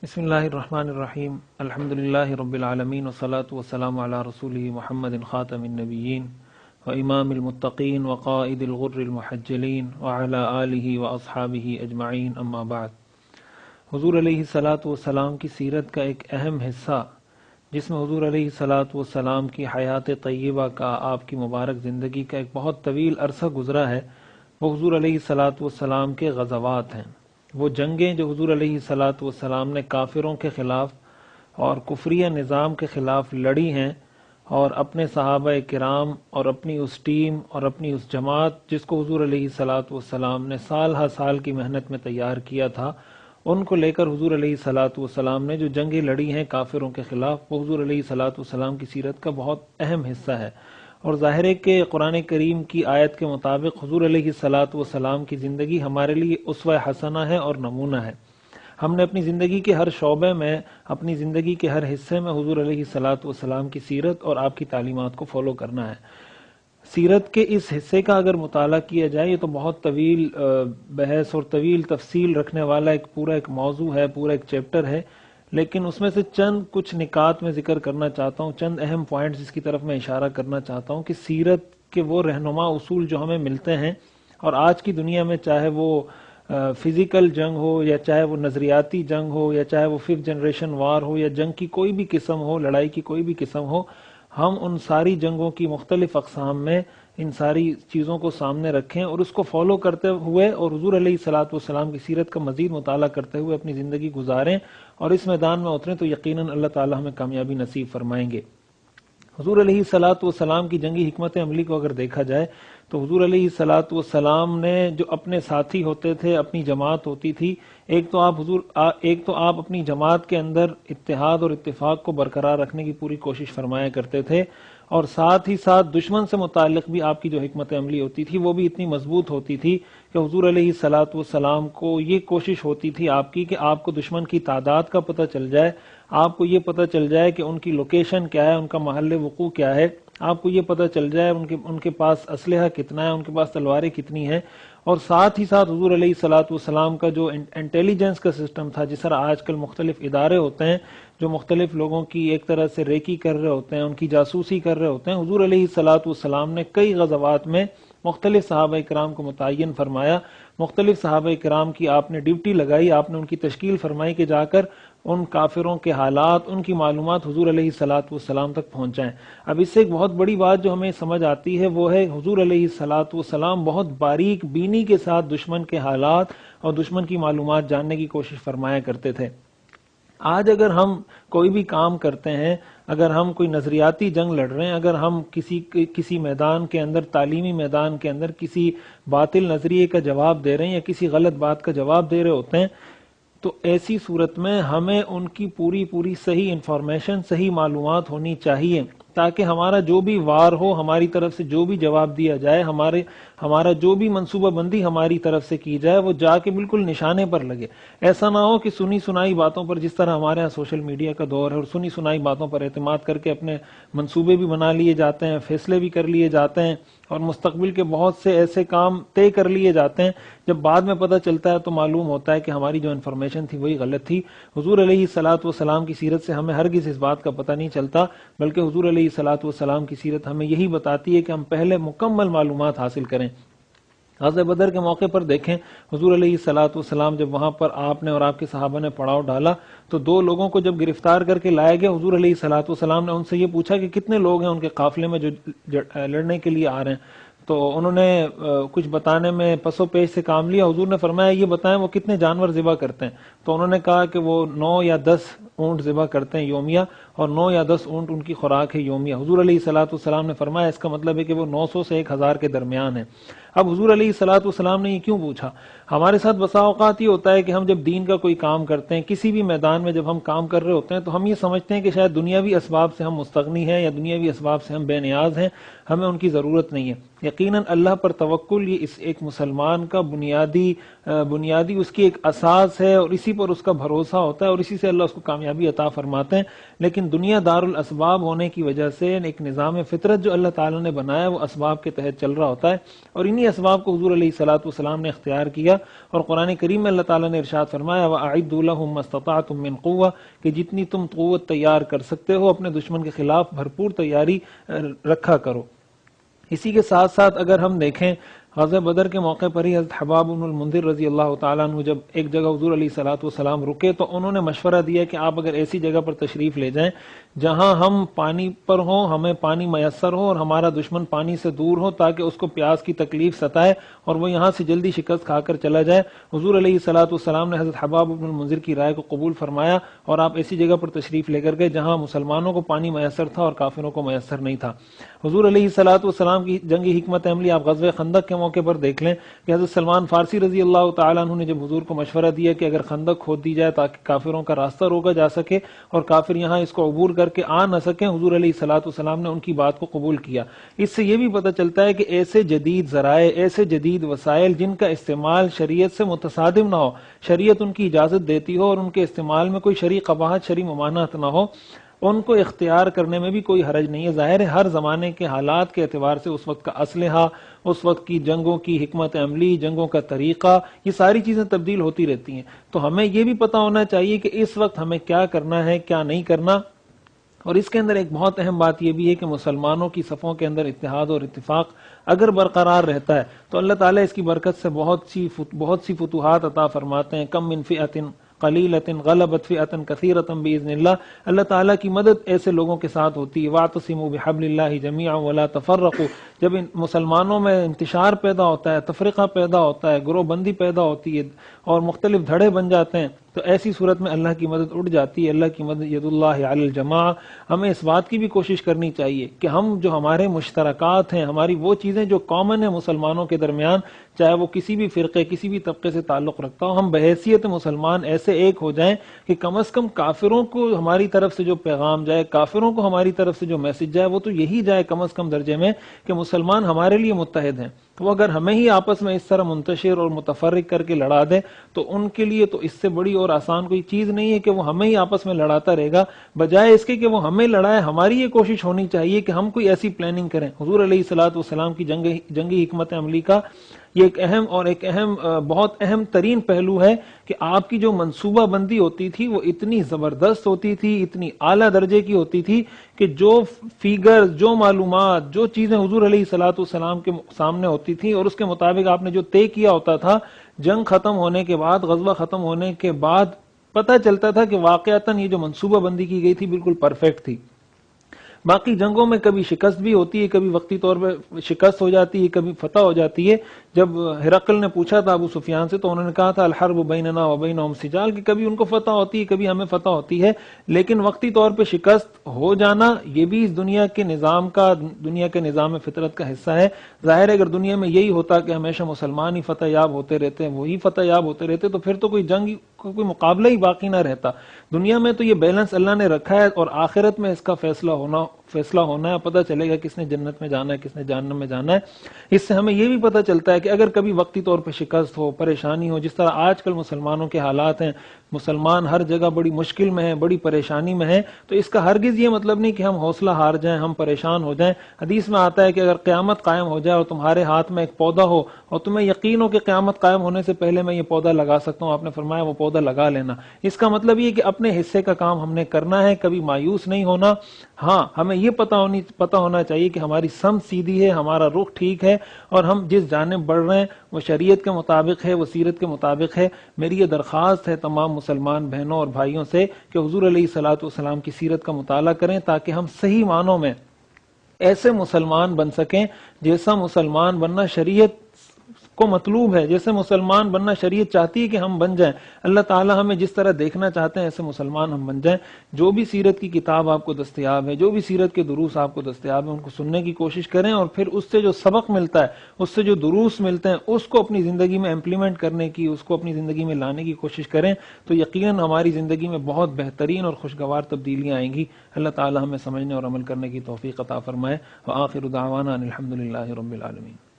بسم اللہ الرحمن الرحیم الحمد للہ رب العالمین والصلاة والسلام علی رسولہ محمد خاتم النبیین و امام المتقین وقائد الغر المحجلین وعلی آلہ واصحابہ اجمعین اما بعد۔ حضور علیہ الصلاۃ والسلام کی سیرت کا ایک اہم حصہ جس میں حضور علیہ الصلاۃ والسلام کی حیات طیبہ کا، آپ کی مبارک زندگی کا ایک بہت طویل عرصہ گزرا ہے، وہ حضور علیہ الصلاۃ والسلام کے غزوات ہیں، وہ جنگیں جو حضور علیہ الصلاۃ والسلام نے کافروں کے خلاف اور کفریہ نظام کے خلاف لڑی ہیں، اور اپنے صحابہ کرام اور اپنی اس ٹیم اور اپنی اس جماعت جس کو حضور علیہ الصلاۃ والسلام نے سال ہر سال کی محنت میں تیار کیا تھا، ان کو لے کر حضور علیہ الصلاۃ والسلام نے جو جنگیں لڑی ہیں کافروں کے خلاف، وہ حضور علیہ الصلاۃ والسلام کی سیرت کا بہت اہم حصہ ہے۔ اور ظاہر ہے کہ قرآن کریم کی آیت کے مطابق حضور علیہ الصلاۃ والسلام کی زندگی ہمارے لیے اسوہ حسنہ ہے اور نمونہ ہے۔ ہم نے اپنی زندگی کے ہر شعبے میں، اپنی زندگی کے ہر حصے میں حضور علیہ الصلاۃ والسلام کی سیرت اور آپ کی تعلیمات کو فالو کرنا ہے۔ سیرت کے اس حصے کا اگر مطالعہ کیا جائے، یہ تو بہت طویل بحث اور طویل تفصیل رکھنے والا ایک موضوع ہے، پورا ایک چیپٹر ہے، لیکن اس میں سے چند کچھ نکات میں ذکر کرنا چاہتا ہوں، چند اہم پوائنٹس جس کی طرف میں اشارہ کرنا چاہتا ہوں کہ سیرت کے وہ رہنما اصول جو ہمیں ملتے ہیں، اور آج کی دنیا میں چاہے وہ فزیکل جنگ ہو یا چاہے وہ نظریاتی جنگ ہو یا چاہے وہ 5th جنریشن وار ہو یا جنگ کی کوئی بھی قسم ہو، لڑائی کی کوئی بھی قسم ہو، ہم ان ساری جنگوں کی مختلف اقسام میں ان ساری چیزوں کو سامنے رکھیں اور اس کو فالو کرتے ہوئے اور حضور علیہ الصلاۃ والسلام کی سیرت کا مزید مطالعہ کرتے ہوئے اپنی زندگی گزاریں اور اس میدان میں اتریں تو یقیناً اللہ تعالی ہمیں کامیابی نصیب فرمائیں گے۔ حضور علیہ الصلاۃ والسلام کی جنگی حکمت عملی کو اگر دیکھا جائے تو حضور علیہ الصلاۃ والسلام نے جو اپنے ساتھی ہوتے تھے، اپنی جماعت ہوتی تھی، ایک تو آپ اپنی جماعت کے اندر اتحاد اور اتفاق کو برقرار رکھنے کی پوری کوشش فرمایا کرتے تھے، اور ساتھ ہی ساتھ دشمن سے متعلق بھی آپ کی جو حکمت عملی ہوتی تھی وہ بھی اتنی مضبوط ہوتی تھی کہ حضور علیہ الصلاۃ والسلام کو یہ کوشش ہوتی تھی آپ کی کہ آپ کو دشمن کی تعداد کا پتہ چل جائے، آپ کو یہ پتہ چل جائے کہ ان کی لوکیشن کیا ہے، ان کا محل وقوع کیا ہے، آپ کو یہ پتہ چل جائے ان کے پاس اسلحہ کتنا ہے، ان کے پاس تلواریں کتنی ہیں، اور ساتھ ہی ساتھ حضور علیہ الصلاۃ والسلام کا جو انٹیلیجنس کا سسٹم تھا، جس طرح آج کل مختلف ادارے ہوتے ہیں جو مختلف لوگوں کی ایک طرح سے ریکی کر رہے ہوتے ہیں، ان کی جاسوسی کر رہے ہوتے ہیں، حضور علیہ الصلاۃ والسلام نے کئی غزوات میں مختلف صحابہ کرام کو متعین فرمایا، مختلف صحابہ کرام کی آپ نے ڈیوٹی لگائی، آپ نے ان کی تشکیل فرمائی کہ جا کر ان کافروں کے حالات، ان کی معلومات حضور علیہ الصلاۃ والسلام تک پہنچائیں۔ اب اس سے ایک بہت بڑی بات جو ہمیں سمجھ آتی ہے وہ ہے حضور علیہ الصلاۃ والسلام بہت باریک بینی کے ساتھ دشمن کے حالات اور دشمن کی معلومات جاننے کی کوشش فرمایا کرتے تھے۔ آج اگر ہم کوئی بھی کام کرتے ہیں، اگر ہم کوئی نظریاتی جنگ لڑ رہے ہیں، اگر ہم کسی میدان کے اندر، تعلیمی میدان کے اندر کسی باطل نظریے کا جواب دے رہے ہیں یا کسی غلط بات کا جواب دے رہے ہوتے ہیں، تو ایسی صورت میں ہمیں ان کی پوری صحیح انفارمیشن، صحیح معلومات ہونی چاہیے، تاکہ ہمارا جو بھی وار ہو، ہماری طرف سے جو بھی جواب دیا جائے، ہمارا جو بھی منصوبہ بندی ہماری طرف سے کی جائے، وہ جا کے بالکل نشانے پر لگے۔ ایسا نہ ہو کہ سنی سنائی باتوں پر، جس طرح ہمارے ہاں سوشل میڈیا کا دور ہے، اور سنی سنائی باتوں پر اعتماد کر کے اپنے منصوبے بھی بنا لیے جاتے ہیں، فیصلے بھی کر لیے جاتے ہیں، اور مستقبل کے بہت سے ایسے کام طے کر لیے جاتے ہیں، جب بعد میں پتہ چلتا ہے تو معلوم ہوتا ہے کہ ہماری جو انفارمیشن تھی وہی غلط تھی۔ حضور علیہ الصلاۃ والسلام کی سیرت سے ہمیں ہرگز اس بات کا پتہ نہیں چلتا، بلکہ حضور علیہ الصلاۃ والسلام کی سیرت ہمیں یہی بتاتی ہے کہ ہم پہلے مکمل معلومات حاصل کریں۔ غزوہ بدر کے موقع پر دیکھیں، حضور علیہ الصلاۃ والسلام جب وہاں پر آپ نے اور آپ کے صحابہ نے پڑاؤ ڈالا تو 2 لوگوں کو جب گرفتار کر کے لایا گیا، حضور علیہ الصلاۃ والسلام نے ان سے یہ پوچھا کہ کتنے لوگ ہیں ان کے قافلے میں جو لڑنے کے لیے آ رہے ہیں، تو انہوں نے کچھ بتانے میں پس و پیش سے کام لیا۔ حضور نے فرمایا یہ بتائیں وہ کتنے جانور ذبح کرتے ہیں، تو انہوں نے کہا کہ وہ 9 یا 10 اونٹ ذبح کرتے ہیں یومیہ، اور 9 یا 10 اونٹ ان کی خوراک ہے یومیہ۔ حضور علیہ الصلاۃ والسلام نے فرمایا اس کا مطلب ہے کہ وہ 900 سے 1000 کے درمیان ہے۔ اب حضور علیہ الصلاۃ والسلام نے یہ کیوں پوچھا؟ ہمارے ساتھ بسا اوقات یہ ہوتا ہے کہ ہم جب دین کا کوئی کام کرتے ہیں، کسی بھی میدان میں جب ہم کام کر رہے ہوتے ہیں، تو ہم یہ سمجھتے ہیں کہ شاید دنیاوی اسباب سے ہم مستغنی ہیں یا دنیاوی اسباب سے ہم بے نیاز ہیں، ہمیں ان کی ضرورت نہیں ہے۔ یقیناً اللہ پر توکل یہ ایک مسلمان کا بنیادی اس کی ایک اساس ہے، اور اسی پر اس کا بھروسہ ہوتا ہے، اور اسی سے اللہ اس کو کامیابی عطا فرماتے ہیں۔ لیکن دنیا دار الاسباب ہونے کی وجہ سے ایک نظام فطرت جو اللہ تعالیٰ نے بنایا وہ اسباب کے تحت چل رہا ہوتا ہے، اور انہی انہی اسباب کو حضور علیہ الصلوۃ والسلام نے اختیار کیا، اور قرآن کریم میں اللہ تعالیٰ نے ارشاد فرمایا وَأَعِدُّوا لَهُم مَّا اسْتَطَعْتُم مِّن قُوَّةٍ کہ جتنی تم قوت تیار کر سکتے ہو اپنے دشمن کے خلاف بھرپور تیاری رکھا کرو۔ اسی کے ساتھ ساتھ اگر ہم دیکھیں غزوہ بدر کے موقع پر ہی حضرت حباب بن المنذر رضی اللہ تعالیٰ عنہ جب ایک جگہ حضور علیہ الصلوۃ والسلام رکے تو انہوں نے مشورہ دیا کہ آپ اگر ایسی جگہ پر تشریف لے جائیں جہاں ہم پانی پر ہوں، ہمیں پانی میسر ہو اور ہمارا دشمن پانی سے دور ہو، تاکہ اس کو پیاس کی تکلیف ستائے اور وہ یہاں سے جلدی شکست کھا کر چلا جائے۔ حضور علیہ الصلوۃ والسلام نے حضرت حباب بن المنذر کی رائے کو قبول فرمایا اور آپ ایسی جگہ پر تشریف لے کر گئے جہاں مسلمانوں کو پانی میسر تھا اور کافروں کو میسر نہیں تھا۔ حضور علیہ الصلوۃ والسلام کی جنگی حکمت عملی آپ غزوہ خندق کے موقع پر دیکھ لیں کہ حضرت سلمان فارسی رضی اللہ تعالیٰ عنہ نے جب حضور کو مشورہ دیا کہ اگر خندق کھود دی جائے تاکہ کافروں کا راستہ روکا جا سکے اور کافر یہاں اس کو عبور کر کے آ نہ سکیں، حضور علیہ الصلوۃ والسلام نے ان کی بات کو قبول کیا۔ اس سے یہ بھی پتہ چلتا ہے کہ ایسے جدید ذرائع، ایسے جدید وسائل جن کا استعمال شریعت سے متصادم نہ ہو، شریعت ان کی اجازت دیتی ہو اور ان کے استعمال میں کوئی شرعی قباحت، شرعی ممانعت نہ ہو، ان کو اختیار کرنے میں بھی کوئی حرج نہیں ہے۔ ظاہر ہے ہر زمانے کے حالات کے اعتبار سے اس وقت کا اسلحہ، اس وقت کی جنگوں کی حکمت عملی، جنگوں کا طریقہ، یہ ساری چیزیں تبدیل ہوتی رہتی ہیں، تو ہمیں یہ بھی پتہ ہونا چاہیے کہ اس وقت ہمیں کیا کرنا ہے، کیا نہیں کرنا۔ اور اس کے اندر ایک بہت اہم بات یہ بھی ہے کہ مسلمانوں کی صفوں کے اندر اتحاد اور اتفاق اگر برقرار رہتا ہے تو اللہ تعالیٰ اس کی برکت سے بہت سی فتوحات عطا فرماتے ہیں۔ کم من فئۃ قلیلۃ غلبت فئۃ کثیرۃ باذن اللہ، اللہ تعالیٰ کی مدد ایسے لوگوں کے ساتھ ہوتی ہے۔ واعتصموا بحبل اللہ جميعا ولا تفرقوا، جب ان مسلمانوں میں انتشار پیدا ہوتا ہے، تفرقہ پیدا ہوتا ہے، گروہ بندی پیدا ہوتی ہے اور مختلف دھڑے بن جاتے ہیں، تو ایسی صورت میں اللہ کی مدد اٹھ جاتی ہے۔ اللہ کی مدد ید اللہ علی الجماع۔ ہمیں اس بات کی بھی کوشش کرنی چاہیے کہ ہم جو ہمارے مشترکات ہیں، ہماری وہ چیزیں جو کامن ہیں مسلمانوں کے درمیان، چاہے وہ کسی بھی فرقے، کسی بھی طبقے سے تعلق رکھتا ہو، ہم بحیثیت مسلمان ایسے ایک ہو جائیں کہ کم از کم کافروں کو ہماری طرف سے جو پیغام جائے، کافروں کو ہماری طرف سے جو میسج جائے، وہ تو یہی جائے کم از کم درجے میں کہ مسلمان ہمارے لیے متحد ہیں۔ وہ اگر ہمیں ہی آپس میں اس طرح منتشر اور متفرق کر کے لڑا دے تو ان کے لیے تو اس سے بڑی اور آسان کوئی چیز نہیں ہے کہ وہ ہمیں ہی آپس میں لڑاتا رہے گا، بجائے اس کے کہ وہ ہمیں لڑائے۔ ہماری یہ کوشش ہونی چاہیے کہ ہم کوئی ایسی پلاننگ کریں۔ حضور علیہ الصلوۃ والسلام کی جنگی حکمت عملی کا یہ ایک بہت اہم ترین پہلو ہے کہ آپ کی جو منصوبہ بندی ہوتی تھی وہ اتنی زبردست ہوتی تھی، اتنی اعلیٰ درجے کی ہوتی تھی کہ جو فیگر، جو معلومات، جو چیزیں حضور علیہ الصلوۃ والسلام کے سامنے ہوتی تھی اور اس کے مطابق آپ نے جو طے کیا ہوتا تھا، جنگ ختم ہونے کے بعد، غزوہ ختم ہونے کے بعد پتہ چلتا تھا کہ واقعتاً یہ جو منصوبہ بندی کی گئی تھی بالکل پرفیکٹ تھی۔ باقی جنگوں میں کبھی شکست بھی ہوتی ہے، کبھی وقتی طور پہ شکست ہو جاتی ہے، کبھی فتح ہو جاتی ہے۔ جب ہرقل نے پوچھا تھا ابو سفیان سے تو انہوں نے کہا تھا الحرب بیننا وبینہم سجال، کہ کبھی ان کو فتح ہوتی ہے، کبھی ہمیں فتح ہوتی ہے، لیکن وقتی طور پہ شکست ہو جانا یہ بھی اس دنیا کے نظام فطرت کا حصہ ہے۔ ظاہر ہے اگر دنیا میں یہی ہوتا کہ ہمیشہ مسلمان ہی فتح یاب ہوتے رہتے ہیں، وہی فتح یاب ہوتے رہتے، تو پھر تو کوئی جنگ، کوئی مقابلہ ہی باقی نہ رہتا۔ دنیا میں تو یہ بیلنس اللہ نے رکھا ہے اور آخرت میں اس کا فیصلہ ہونا ہے، پتہ چلے گا کس نے جنت میں جانا ہے، کس نے جہنم میں جانا ہے۔ اس سے ہمیں یہ بھی پتہ چلتا ہے کہ اگر کبھی وقتی طور پہ شکست ہو، پریشانی ہو، جس طرح آج کل مسلمانوں کے حالات ہیں، مسلمان ہر جگہ بڑی مشکل میں ہیں، بڑی پریشانی میں ہیں، تو اس کا ہرگز یہ مطلب نہیں کہ ہم حوصلہ ہار جائیں، ہم پریشان ہو جائیں۔ حدیث میں آتا ہے کہ اگر قیامت قائم ہو جائے اور تمہارے ہاتھ میں ایک پودا ہو اور تمہیں یقین ہو کہ قیامت قائم ہونے سے پہلے میں یہ پودا لگا سکتا ہوں، آپ نے فرمایا وہ پودا لگا لینا۔ اس کا مطلب یہ کہ اپنے حصے کا کام ہم نے کرنا ہے، کبھی مایوس نہیں ہونا۔ ہاں ہمیں یہ پتہ ہونا چاہیے کہ ہماری سمت سیدھی ہے، ہمارا رخ ٹھیک ہے اور ہم جس جانب بڑھ رہے ہیں وہ شریعت کے مطابق ہے، وہ سیرت کے مطابق ہے۔ میری یہ درخواست ہے تمام مسلمان بہنوں اور بھائیوں سے کہ حضور علیہ الصلوۃ والسلام کی سیرت کا مطالعہ کریں تاکہ ہم صحیح معنوں میں ایسے مسلمان بن سکیں جیسا مسلمان بننا شریعت کو مطلوب ہے، جیسے مسلمان بننا شریعت چاہتی ہے کہ ہم بن جائیں۔ اللہ تعالی ہمیں جس طرح دیکھنا چاہتے ہیں ایسے مسلمان ہم بن جائیں۔ جو بھی سیرت کی کتاب آپ کو دستیاب ہے، جو بھی سیرت کے دروس آپ کو دستیاب ہیں، ان کو سننے کی کوشش کریں اور پھر اس سے جو سبق ملتا ہے، اس سے جو دروس ملتے ہیں، اس کو اپنی زندگی میں امپلیمنٹ کرنے کی، اس کو اپنی زندگی میں لانے کی کوشش کریں، تو یقیناً ہماری زندگی میں بہت بہترین اور خوشگوار تبدیلیاں آئیں گی۔ اللہ تعالی ہمیں سمجھنے اور عمل کرنے کی توفیق عطا فرمائے۔ وآخر دعوانا ان الحمد للہ رب العالمین۔